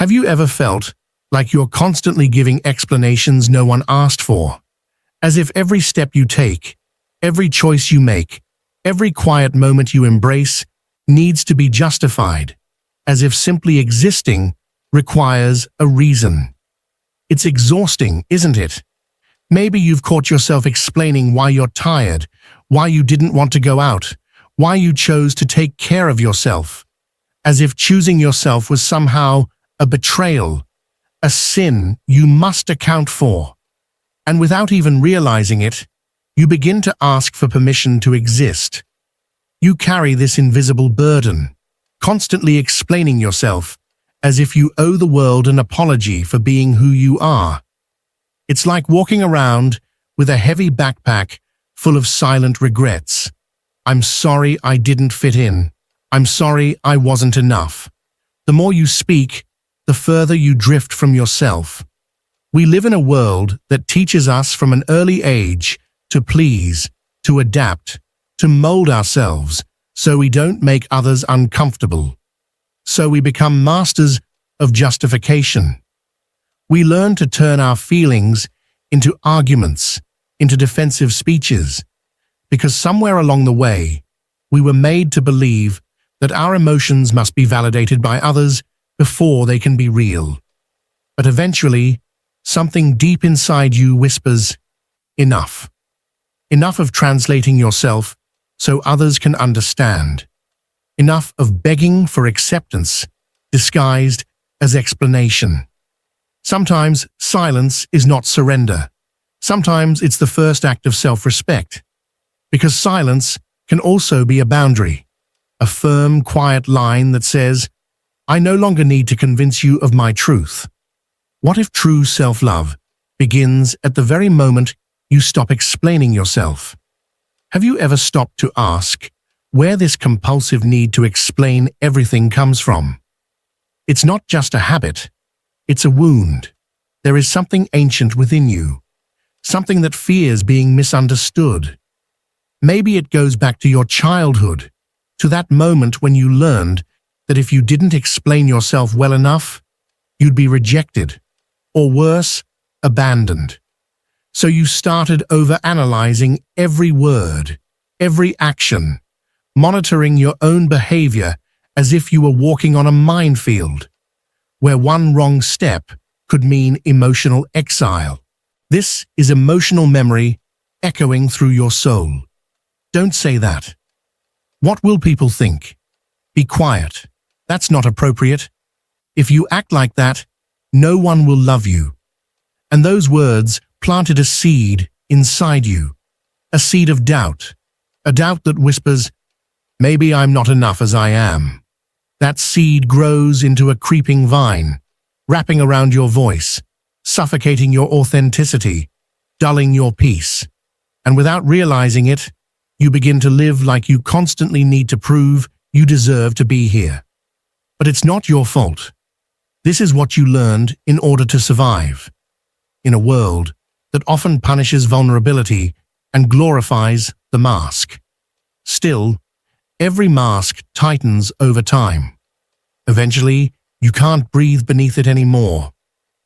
Have you ever felt like you're constantly giving explanations no one asked for? As if every step you take, every choice you make, every quiet moment you embrace needs to be justified, as if simply existing requires a reason. It's exhausting, isn't it? Maybe you've caught yourself explaining why you're tired, why you didn't want to go out, why you chose to take care of yourself, as if choosing yourself was somehow a betrayal, a sin you must account for. And without even realizing it, you begin to ask for permission to exist. You carry this invisible burden, constantly explaining yourself as if you owe the world an apology for being who you are. It's like walking around with a heavy backpack full of silent regrets. I'm sorry I didn't fit in. I'm sorry I wasn't enough. The more you speak, the further you drift from yourself. We live in a world that teaches us from an early age to please, to adapt, to mold ourselves so we don't make others uncomfortable. So we become masters of justification. We learn to turn our feelings into arguments, into defensive speeches, because somewhere along the way, we were made to believe that our emotions must be validated by others before they can be real. But eventually, something deep inside you whispers, enough. Enough of translating yourself so others can understand. Enough of begging for acceptance, disguised as explanation. Sometimes silence is not surrender. Sometimes it's the first act of self-respect. Because silence can also be a boundary, a firm, quiet line that says, I no longer need to convince you of my truth. What if true self-love begins at the very moment you stop explaining yourself? Have you ever stopped to ask where this compulsive need to explain everything comes from? It's not just a habit, it's a wound. There is something ancient within you, something that fears being misunderstood. Maybe it goes back to your childhood, to that moment when you learned that if you didn't explain yourself well enough, you'd be rejected, or worse, abandoned. So you started overanalyzing every word, every action, monitoring your own behavior as if you were walking on a minefield, where one wrong step could mean emotional exile. This is emotional memory echoing through your soul. Don't say that. What will people think? Be quiet. That's not appropriate. If you act like that, no one will love you. And those words planted a seed inside you, a seed of doubt, a doubt that whispers, maybe I'm not enough as I am. That seed grows into a creeping vine, wrapping around your voice, suffocating your authenticity, dulling your peace. And without realizing it, you begin to live like you constantly need to prove you deserve to be here. But it's not your fault. This is what you learned in order to survive. In a world that often punishes vulnerability and glorifies the mask. Still, every mask tightens over time. Eventually, you can't breathe beneath it anymore,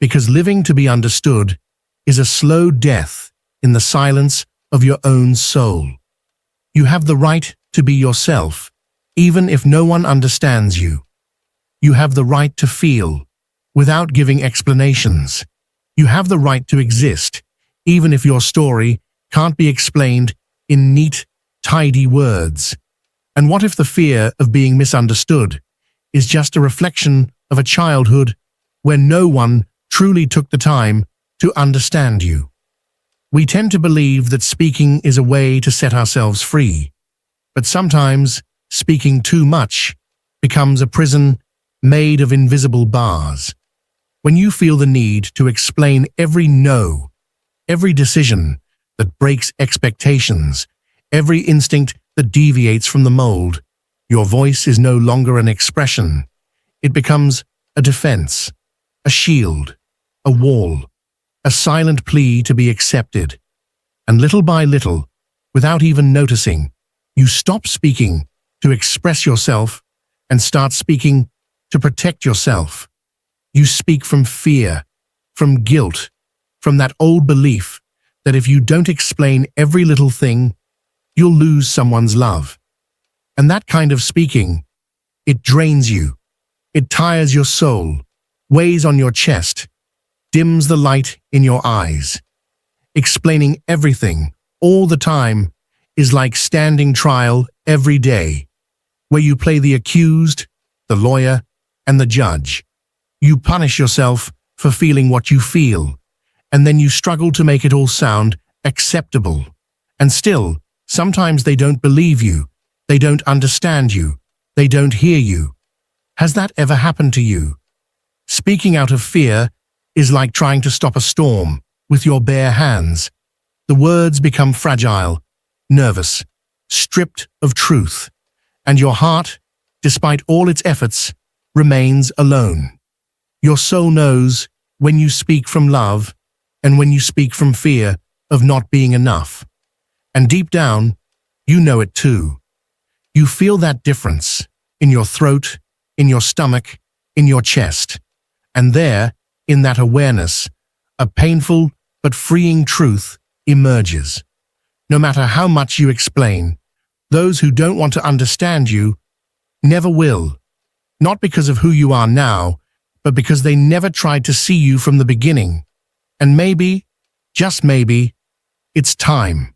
because living to be understood is a slow death in the silence of your own soul. You have the right to be yourself, even if no one understands you. You have the right to feel, without giving explanations. You have the right to exist, even if your story can't be explained in neat, tidy words. And what if the fear of being misunderstood is just a reflection of a childhood where no one truly took the time to understand you? We tend to believe that speaking is a way to set ourselves free, but sometimes speaking too much becomes a prison made of invisible bars. When you feel the need to explain every no, every decision that breaks expectations, every instinct that deviates from the mold, your voice is no longer an expression. It becomes a defense, a shield, a wall, a silent plea to be accepted. And little by little, without even noticing, you stop speaking to express yourself and start speaking to protect yourself. You speak from fear, from guilt, from that old belief that if you don't explain every little thing, you'll lose someone's love. And that kind of speaking, it drains you. It tires your soul, weighs on your chest, dims the light in your eyes. Explaining everything, all the time, is like standing trial every day, where you play the accused, the lawyer, and the judge. You punish yourself for feeling what you feel, and then you struggle to make it all sound acceptable. And still, sometimes they don't believe you, they don't understand you, they don't hear you. Has that ever happened to you? Speaking out of fear is like trying to stop a storm with your bare hands. The words become fragile, nervous, stripped of truth, and your heart, despite all its efforts, remains alone. Your soul knows when you speak from love and when you speak from fear of not being enough. And deep down, you know it too. You feel that difference in your throat, in your stomach, in your chest. And there, in that awareness, a painful but freeing truth emerges. No matter how much you explain, those who don't want to understand you never will. Not because of who you are now, but because they never tried to see you from the beginning. And maybe, just maybe, it's time.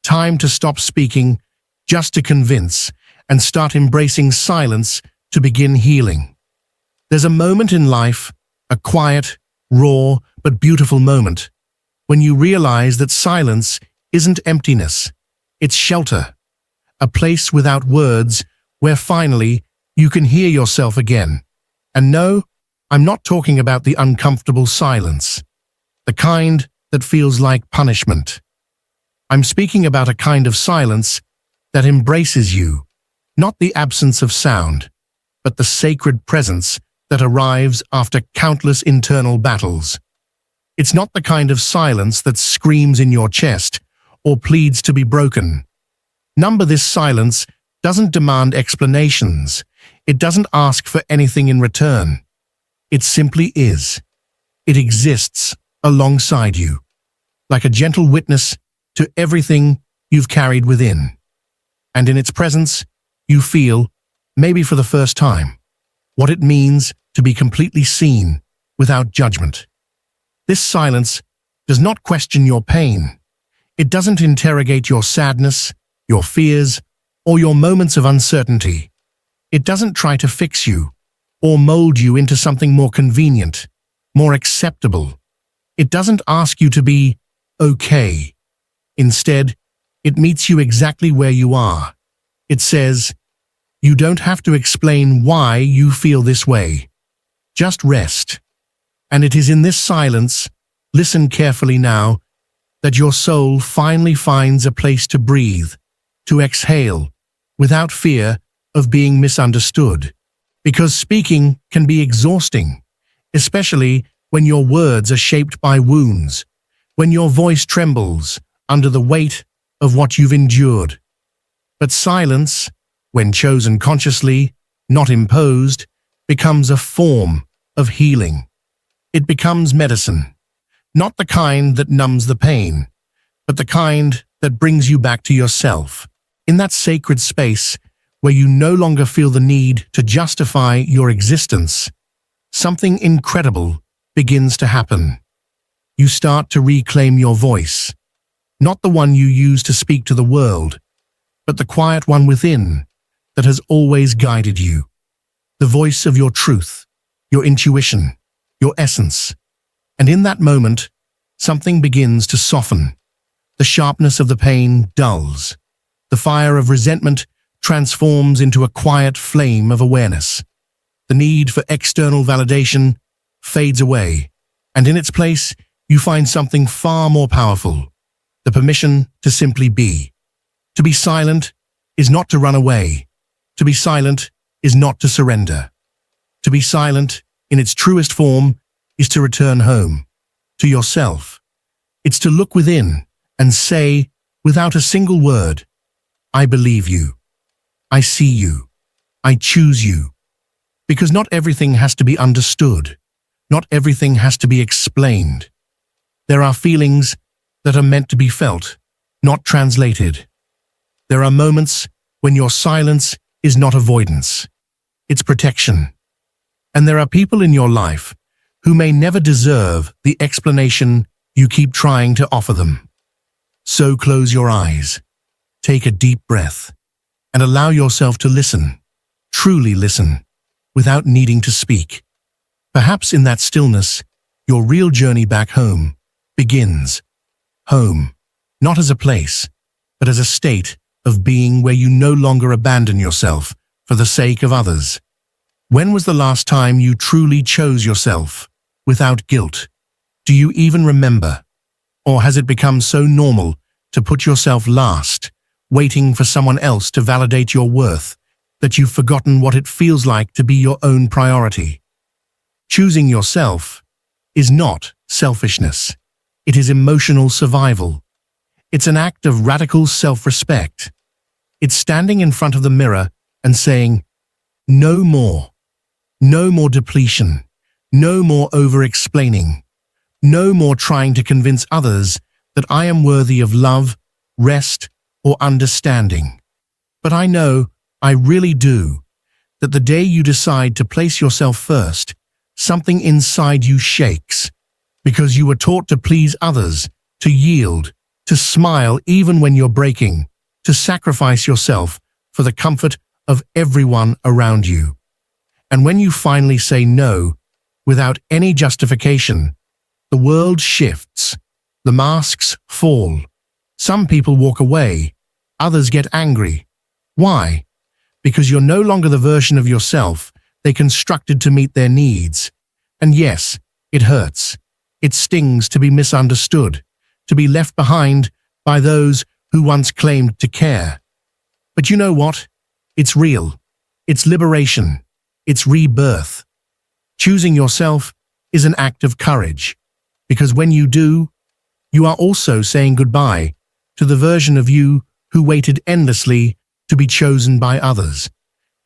Time to stop speaking just to convince and start embracing silence to begin healing. There's a moment in life, a quiet, raw, but beautiful moment, when you realize that silence isn't emptiness, it's shelter, a place without words where finally you can hear yourself again. And no, I'm not talking about the uncomfortable silence, the kind that feels like punishment. I'm speaking about a kind of silence that embraces you, not the absence of sound, but the sacred presence that arrives after countless internal battles. It's not the kind of silence that screams in your chest or pleads to be broken. Number this silence doesn't demand explanations. It doesn't ask for anything in return. It simply is. It exists alongside you, like a gentle witness to everything you've carried within. And in its presence, you feel, maybe for the first time, what it means to be completely seen without judgment. This silence does not question your pain. It doesn't interrogate your sadness, your fears, or your moments of uncertainty. It doesn't try to fix you or mold you into something more convenient, more acceptable. It doesn't ask you to be okay. Instead, it meets you exactly where you are. It says, you don't have to explain why you feel this way. Just rest. And it is in this silence, listen carefully now, that your soul finally finds a place to breathe, to exhale, without fear of being misunderstood. Because speaking can be exhausting, especially when your words are shaped by wounds, when your voice trembles under the weight of what you've endured. But silence, when chosen consciously, not imposed, becomes a form of healing. It becomes medicine, not the kind that numbs the pain, but the kind that brings you back to yourself, in that sacred space where you no longer feel the need to justify your existence. Something incredible begins to happen. You start to reclaim your voice, not the one you use to speak to the world, but the quiet one within that has always guided you. The voice of your truth, your intuition, your essence. And in that moment, something begins to soften. The sharpness of the pain dulls. The fire of resentment transforms into a quiet flame of awareness. The need for external validation fades away, and in its place, you find something far more powerful, the permission to simply be. To be silent is not to run away. To be silent is not to surrender. To be silent, in its truest form, is to return home, to yourself. It's to look within and say, without a single word, I believe you. I see you. I choose you. Because not everything has to be understood. Not everything has to be explained. There are feelings that are meant to be felt, not translated. There are moments when your silence is not avoidance, it's protection. And there are people in your life who may never deserve the explanation you keep trying to offer them. So close your eyes, take a deep breath, and allow yourself to listen, truly listen, without needing to speak. Perhaps in that stillness, your real journey back home begins. Home, not as a place, but as a state of being where you no longer abandon yourself for the sake of others. When was the last time you truly chose yourself, without guilt? Do you even remember? Or has it become so normal to put yourself last, waiting for someone else to validate your worth, that you've forgotten what it feels like to be your own priority? Choosing yourself is not selfishness. It is emotional survival. It's an act of radical self-respect. It's standing in front of the mirror and saying, no more. No more depletion. No more over-explaining. No more trying to convince others that I am worthy of love, rest, or understanding. But I know, I really do, that the day you decide to place yourself first, something inside you shakes, because you were taught to please others, to yield, to smile even when you're breaking, to sacrifice yourself for the comfort of everyone around you. And when you finally say no, without any justification, the world shifts, the masks fall. Some people walk away, others get angry. Why? Because you're no longer the version of yourself they constructed to meet their needs. And yes, it hurts. It stings to be misunderstood, to be left behind by those who once claimed to care. But you know what? It's real. It's liberation. It's rebirth. Choosing yourself is an act of courage, because when you do, you are also saying goodbye to the version of you who waited endlessly to be chosen by others.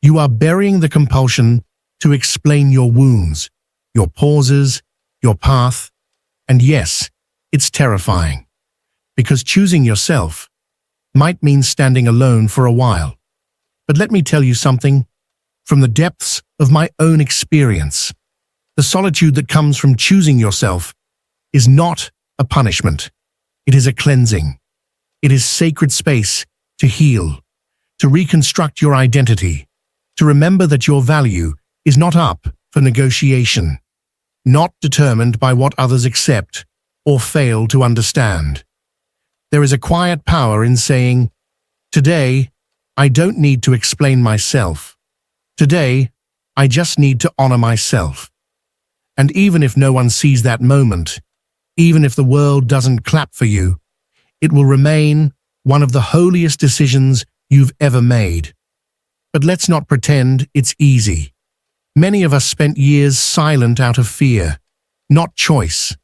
You are burying the compulsion to explain your wounds, your pauses, your path. And yes, it's terrifying, because choosing yourself might mean standing alone for a while. But let me tell you something, from the depths of my own experience, the solitude that comes from choosing yourself is not a punishment. It is a cleansing. It is sacred space to heal, to reconstruct your identity, to remember that your value is not up for negotiation, not determined by what others accept or fail to understand. There is a quiet power in saying, today, I don't need to explain myself. Today, I just need to honor myself. And even if no one sees that moment, even if the world doesn't clap for you, it will remain one of the holiest decisions you've ever made. But let's not pretend it's easy. Many of us spent years silent out of fear, not choice.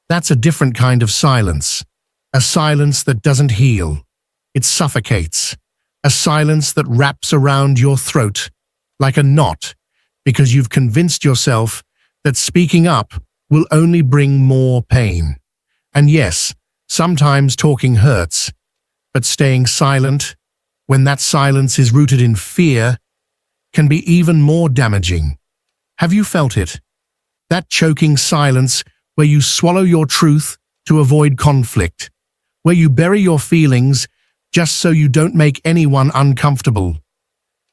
That's a different kind of silence. A silence that doesn't heal. It suffocates. A silence that wraps around your throat like a knot, because you've convinced yourself that speaking up will only bring more pain. And yes, sometimes talking hurts, but staying silent, when that silence is rooted in fear, can be even more damaging. Have you felt it? That choking silence where you swallow your truth to avoid conflict, where you bury your feelings just so you don't make anyone uncomfortable.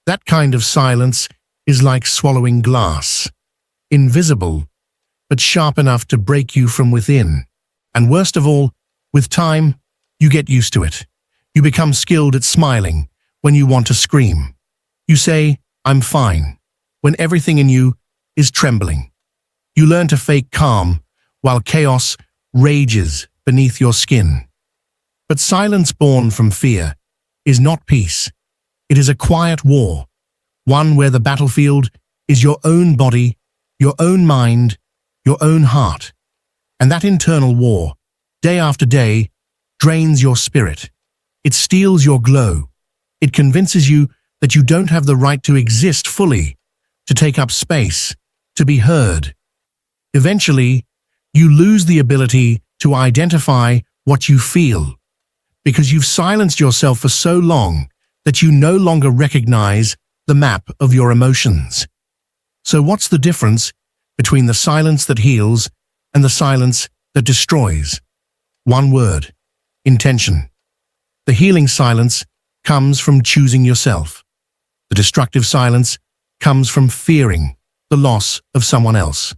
That kind of silence is like swallowing glass, invisible, but sharp enough to break you from within. And worst of all, with time, you get used to it. You become skilled at smiling when you want to scream. You say, I'm fine, when everything in you is trembling. You learn to fake calm while chaos rages beneath your skin. But silence born from fear is not peace. It is a quiet war, one where the battlefield is your own body, your own mind, your own heart. And that internal war, day after day, drains your spirit. It steals your glow. It convinces you that you don't have the right to exist fully, to take up space, to be heard. Eventually, you lose the ability to identify what you feel because you've silenced yourself for so long that you no longer recognize the map of your emotions. So what's the difference between the silence that heals and the silence that destroys? One word: intention. The healing silence comes from choosing yourself. The destructive silence comes from fearing the loss of someone else.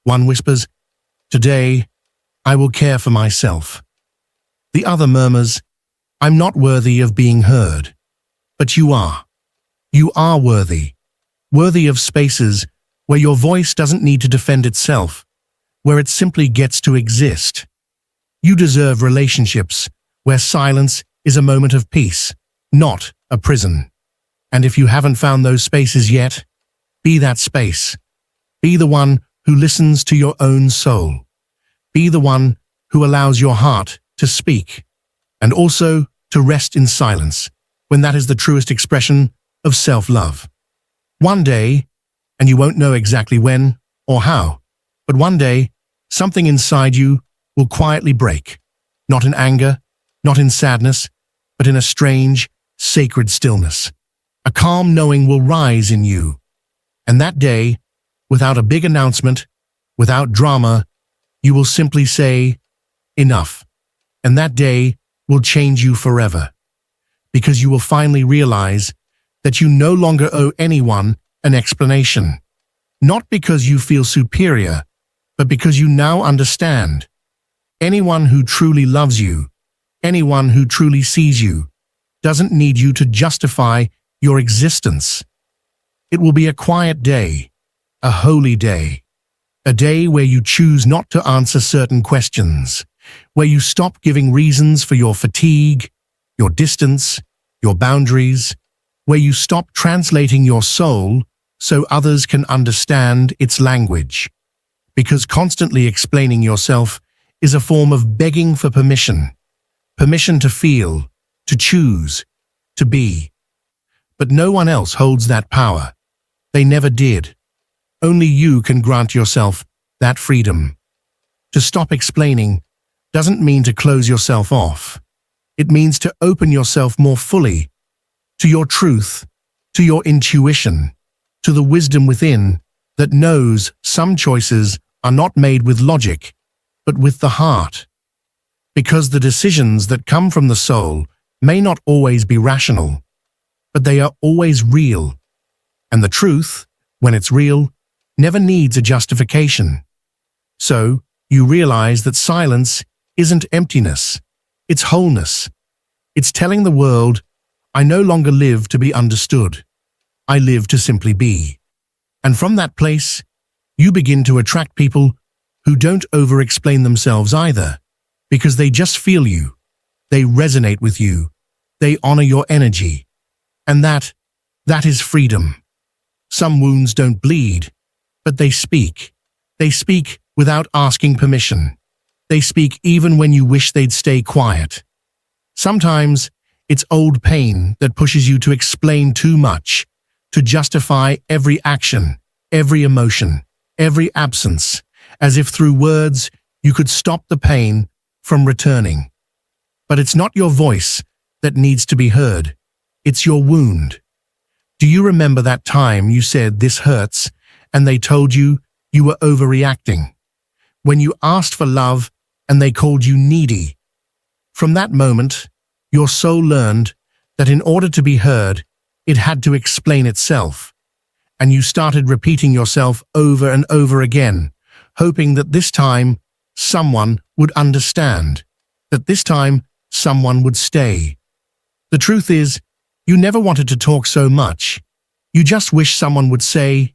One whispers, "Today, I will care for myself." The other murmurs, "I'm not worthy of being heard." But you are. You are worthy. Worthy of spaces where your voice doesn't need to defend itself, where it simply gets to exist. You deserve relationships where silence is a moment of peace, not a prison. And if you haven't found those spaces yet, be that space. Be the one who listens to your own soul. Be the one who allows your heart to speak, and also to rest in silence, when that is the truest expression of self-love. One day, and you won't know exactly when or how, but one day, something inside you will quietly break, not in anger, not in sadness, but in a strange, sacred stillness. A calm knowing will rise in you, and that day, without a big announcement, without drama, you will simply say, "Enough," and that day will change you forever, because you will finally realize that you no longer owe anyone an explanation, not because you feel superior, but because you now understand. Anyone who truly loves you, anyone who truly sees you, doesn't need you to justify your existence. It will be a quiet day, a holy day, a day where you choose not to answer certain questions, where you stop giving reasons for your fatigue, your distance, your boundaries, where you stop translating your soul so others can understand its language. Because constantly explaining yourself is a form of begging for permission. Permission to feel, to choose, to be. But no one else holds that power. They never did. Only you can grant yourself that freedom. To stop explaining doesn't mean to close yourself off. It means to open yourself more fully to your truth, to your intuition, to the wisdom within that knows some choices are not made with logic, but with the heart. Because the decisions that come from the soul may not always be rational, but they are always real. And the truth, when it's real, never needs a justification. So, you realize that silence isn't emptiness, it's wholeness. It's telling the world, "I no longer live to be understood. I live to simply be." And from that place, you begin to attract people who don't over-explain themselves either, because they just feel you, they resonate with you, they honor your energy. And that is freedom. Some wounds don't bleed, but they speak. They speak without asking permission. They speak even when you wish they'd stay quiet. Sometimes it's old pain that pushes you to explain too much, to justify every action, every emotion, every absence, as if through words you could stop the pain from returning. But it's not your voice that needs to be heard. It's your wound. Do you remember that time you said, "This hurts," and they told you you were overreacting? When you asked for love and they called you needy? From that moment, your soul learned that in order to be heard, it had to explain itself. And you started repeating yourself over and over again, hoping that this time someone would understand, that this time someone would stay. The truth is, you never wanted to talk so much. You just wished someone would say,